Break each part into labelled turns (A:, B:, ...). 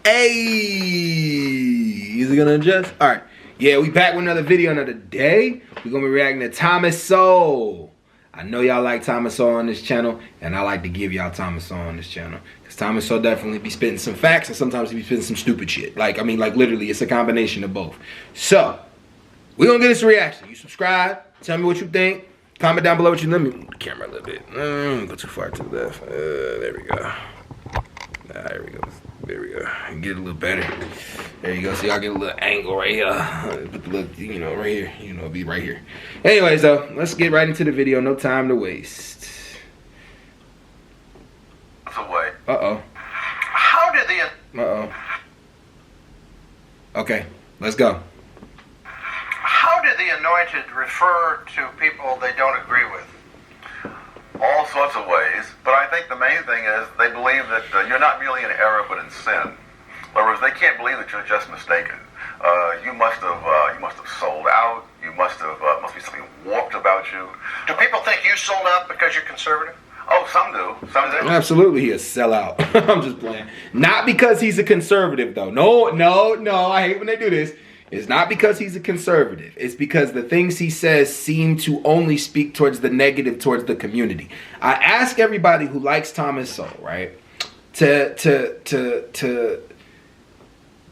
A: Hey, is it gonna adjust? All right. Yeah, we back with another video another day. We're gonna be reacting to Thomas Sowell. I know y'all like Thomas Sowell on this channel, and I like to give y'all Thomas Sowell on this channel. Because Thomas Sowell definitely be spitting some facts, and sometimes he be spitting some stupid shit. Like literally, it's a combination of both. So, we're gonna get this reaction. You subscribe, tell me what you think. Comment down below what you let me move the camera a little bit. Go too far to the left. There we go. There we go. There we go. Get it a little better. There you go. So y'all get a little angle right here. Put the little, right here. It'll be right here. Anyways, though, let's get right into the video. No time to waste.
B: Away.
A: Uh-oh.
B: How did the...
A: Uh-oh. Okay, let's go.
B: How did the anointed refer to people they don't agree with? All sorts of ways, but I think the main thing is they believe that you're not merely in error but in sin. In other words, they can't believe that you're just mistaken. You must have sold out. You must be something warped about you. Do people think you sold out because you're conservative? Oh, some do. Some do.
A: Absolutely, he a sellout. I'm just playing. Not because he's a conservative, though. No. I hate when they do this. It's not because he's a conservative. It's because the things he says seem to only speak towards the negative, towards the community. I ask everybody who likes Thomas Sowell, right, to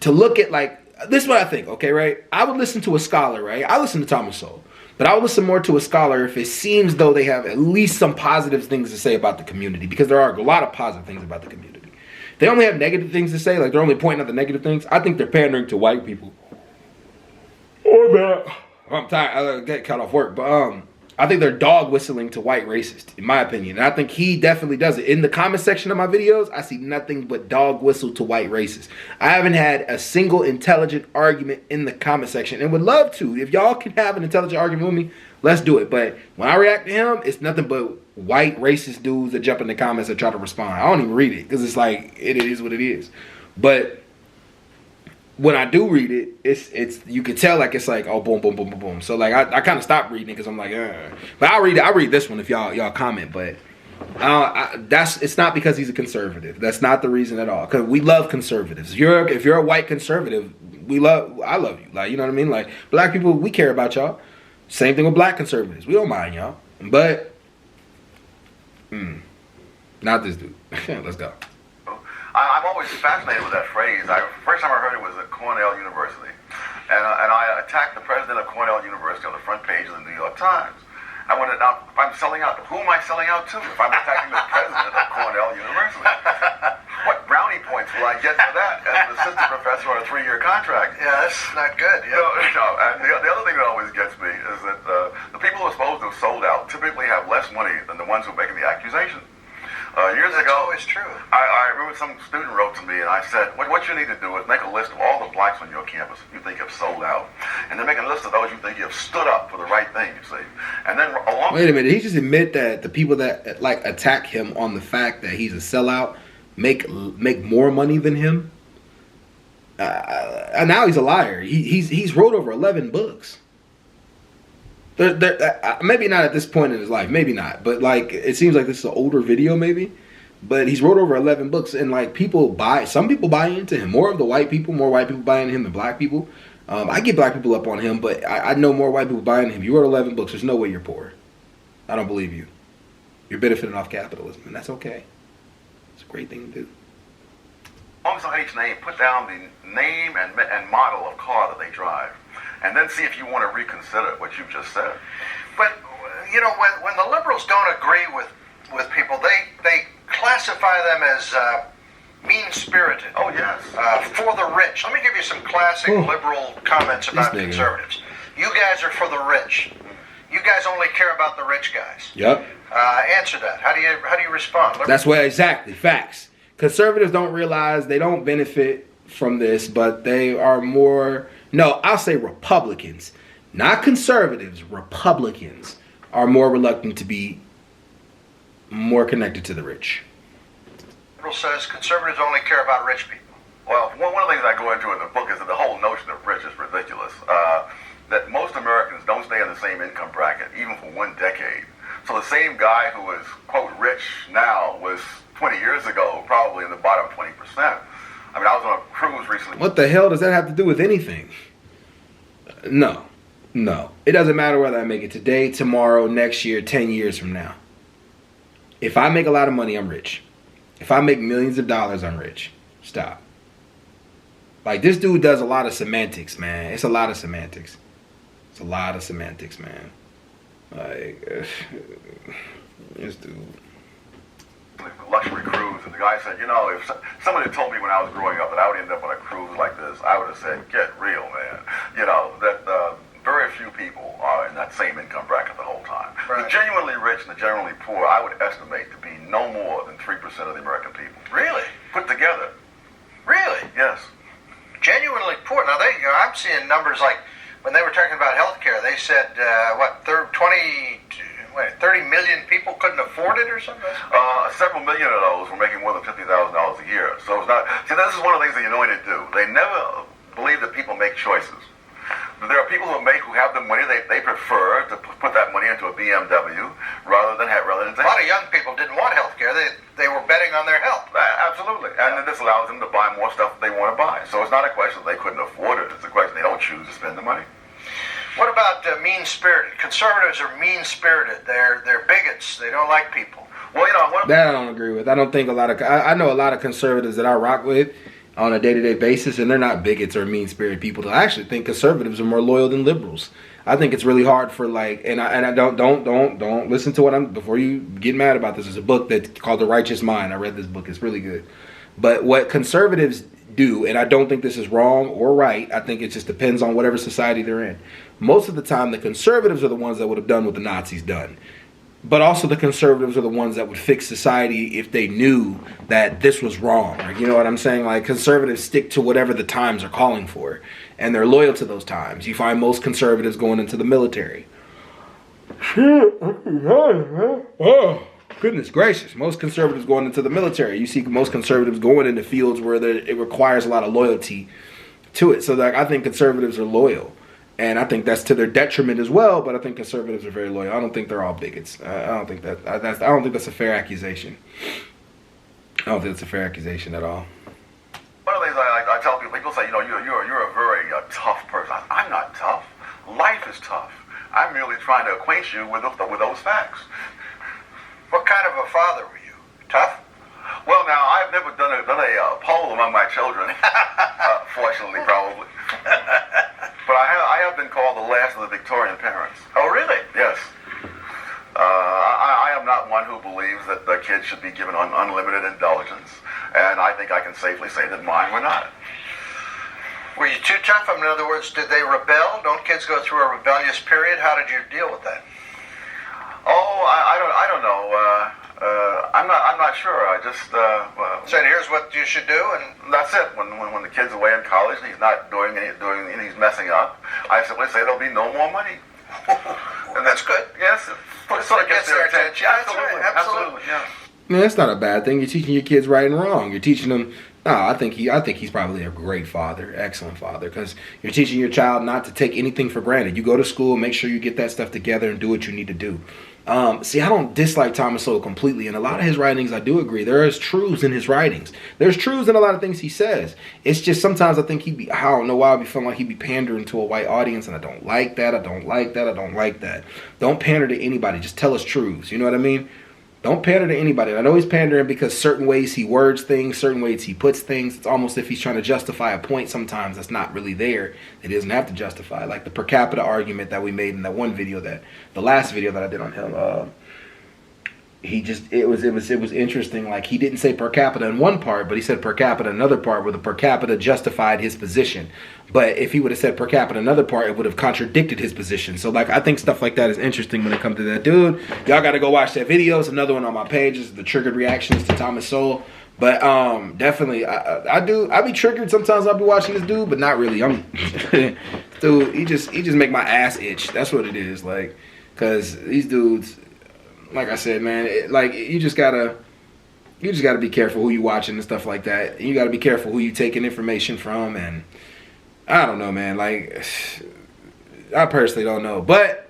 A: look at, like, this is what I think, okay, right? I would listen to a scholar, right? I listen to Thomas Sowell, but I would listen more to a scholar if it seems though they have at least some positive things to say about the community, because there are a lot of positive things about the community. They only have negative things to say, like they're only pointing out the negative things. I think they're pandering to white people. Or bad. I'm tired. I get cut off work, but I think they're dog whistling to white racists, in my opinion. And I think he definitely does it. In the comment section of my videos, I see nothing but dog whistle to white racists. I haven't had a single intelligent argument in the comment section, and would love to. If y'all can have an intelligent argument with me, let's do it. But when I react to him, it's nothing but white racist dudes that jump in the comments and try to respond. I don't even read it because it's like it is what it is. But when I do read it, it's you can tell, like, it's like, oh, boom, boom, boom, boom, boom. So like I kind of stopped reading it because I'm like, but I read this one if y'all comment. But it's not because he's a conservative. That's not the reason at all. Because we love conservatives. If you're a white conservative, I love you. Like, you know what I mean? Like, black people, we care about y'all. Same thing with black conservatives. We don't mind y'all. But not this dude. Let's go.
B: I'm always fascinated with that phrase. First time I heard it was at Cornell University. And I attacked the president of Cornell University on the front page of the New York Times. I wanted, now, if I'm selling out, who am I selling out to? If I'm attacking the president of Cornell University, what brownie points will I get for that as an assistant professor on a 3-year contract?
C: Yeah, that's not good. Yeah.
B: No, and the other thing that always gets me is that the people who are supposed to have sold out typically have less money than the ones who are making the accusation. Years ago,
C: always true.
B: I remember some student wrote to me, and I said, what you need to do is make a list of all the blacks on your campus you think have sold out, and then make a list of those you think you have stood up for the right thing, you see. And then along...
A: Wait a minute, he just admit that the people that like attack him on the fact that he's a sellout make more money than him? And now he's a liar. He's wrote over 11 books. Maybe not at this point in his life, maybe not, but like it seems like this is an older video, maybe. But he's wrote over 11 books, and like some people buy into him. More white people buy into him than black people. I get black people up on him, but I know more white people buy into him. You wrote 11 books. There's no way you're poor. I don't believe you. You're benefiting off capitalism, and that's okay. It's a great thing to do.
B: Also, each name, put down the name and model of car that they drive. And then see if you want to reconsider what you've just said.
C: But, you know, when the liberals don't agree with people, they classify them as mean-spirited.
B: Oh, yes.
C: For the rich. Let me give you some classic liberal comments about conservatives. You guys are for the rich. You guys only care about the rich guys.
A: Yep.
C: Answer that. How do you respond?
A: That's where exactly. Facts. Conservatives don't realize they don't benefit from this, but they are more... No, I'll say Republicans, not conservatives. Republicans are more reluctant to be more connected to the rich.
C: Liberal says conservatives only care about rich people.
B: Well, one of the things I go into in the book is that the whole notion of rich is ridiculous. That most Americans don't stay in the same income bracket, even for 1 decade. So the same guy who is, quote, rich now was 20 years ago probably in the bottom 20%. I mean, I was on a recently.
A: What the hell does that have to do with anything? No. It doesn't matter whether I make it today, tomorrow, next year, 10 years from now. If I make a lot of money, I'm rich. If I make millions of dollars, I'm rich. Stop. Like, this dude does a lot of semantics, man. It's a lot of semantics. It's a lot of semantics, man. Like, this dude.
B: Luxury cruise, and the guy said, if somebody told me when I was growing up that I would end up on a cruise like this, I would have said, get real, man. That very few people are in that same income bracket the whole time.
C: Right.
B: The genuinely rich and the generally poor, I would estimate to be no more than 3% of the American people.
C: Really?
B: Put together.
C: Really?
B: Yes.
C: Genuinely poor. Now, I'm seeing numbers like when they were talking about health care, they said, 30 million people couldn't afford it or something?
B: Several million of those were making more than $50,000 a year. So it's not. See, this is one of the things that the Anointed do. They never believe that people make choices. But there are people who have the money. They prefer to put that money into a BMW rather than have relatives.
C: A lot of young people didn't want health care. They were betting on their health.
B: Absolutely. And then this allows them to buy more stuff that they want to buy. So it's not a question that they couldn't afford it. It's a question they don't choose to spend the money.
C: What about mean-spirited? Conservatives are mean-spirited. They're bigots. They don't like people.
B: Well,
A: that I don't agree with. I don't think I know a lot of conservatives that I rock with on a day-to-day basis, and they're not bigots or mean-spirited people. I actually think conservatives are more loyal than liberals. I think it's really hard for and I don't listen to what before you get mad about this. There's a book that's called The Righteous Mind. I read this book. It's really good. But what conservatives do, and I don't think this is wrong or right, I think it just depends on whatever society they're in. Most of the time, the conservatives are the ones that would have done what the Nazis done. But also the conservatives are the ones that would fix society if they knew that this was wrong. Like, you know what I'm saying? Like, conservatives stick to whatever the times are calling for. And they're loyal to those times. You find most conservatives going into the military. Oh, goodness gracious. Most conservatives going into the military. You see most conservatives going into fields where it requires a lot of loyalty to it. So, like, I think conservatives are loyal. And I think that's to their detriment as well, but I think conservatives are very loyal. I don't think they're all bigots. I don't think that's a fair accusation. I don't think it's a fair accusation at all.
B: One of the things I tell people say, you're a very tough person. I'm not tough. Life is tough. I'm merely trying to acquaint you with those facts.
C: What kind of a father were you? Tough?
B: Well, now, I've never done a poll among my children, fortunately, probably. But I have been called the last of the Victorian parents.
C: Oh, really?
B: Yes. I am not one who believes that the kids should be given unlimited indulgence, and I think I can safely say that mine were not.
C: Were you too tough? In other words, did they rebel? Don't kids go through a rebellious period? How did you deal with that?
B: Oh, I don't know. I'm not sure. I just
C: said, here's what you should do, and
B: that's it. When the kid's away in college and he's not doing and he's messing up, I simply say there'll be no more money.
C: And that's good.
B: Yes, it sort of gets their attention.
C: Absolutely.
B: Yeah.
A: Man, that's not a bad thing. You're teaching your kids right and wrong. You're teaching them. I think he's probably a great father, excellent father, because you're teaching your child not to take anything for granted. You go to school, make sure you get that stuff together and do what you need to do. See, I don't dislike Thomas Sowell completely. In a lot of his writings, I do agree. There is truths in his writings. There's truths in a lot of things he says. It's just sometimes I think I don't know why I be feeling like he'd be pandering to a white audience, and I don't like that. I don't like that. Don't pander to anybody. Just tell us truths. You know what I mean? Don't pander to anybody. I know he's pandering because certain ways he words things, certain ways he puts things. It's almost if he's trying to justify a point sometimes that's not really there. That he doesn't have to justify. Like the per capita argument that we made in that one video, the last video that I did on him. It was interesting. Like he didn't say per capita in one part, but he said per capita in another part where the per capita justified his position. But if he would have said per capita in another part, it would have contradicted his position. So like I think stuff like that is interesting when it comes to that. Dude, y'all got to go watch that video. It's another one on my page. It's the triggered reactions to Thomas Sowell. But definitely I be triggered sometimes. I'll be watching this dude, but not really. Dude, he just make my ass itch. That's what it is. Like, cause these dudes, like I said, man, you just gotta be careful who you watching and stuff like that. You gotta be careful who you taking information from, and I don't know, man. Like, I personally don't know, but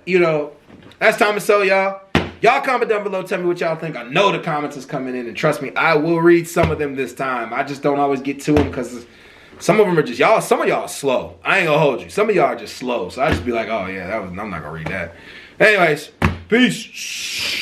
A: that's Thomas Sowell, y'all. Y'all comment down below, tell me what y'all think. I know the comments is coming in, and trust me, I will read some of them this time. I just don't always get to them because Some of them are just y'all. Some of y'all are slow. I ain't gonna hold you. Some of y'all are just slow. So I just be like, oh yeah, I'm not gonna read that. Anyways, peace.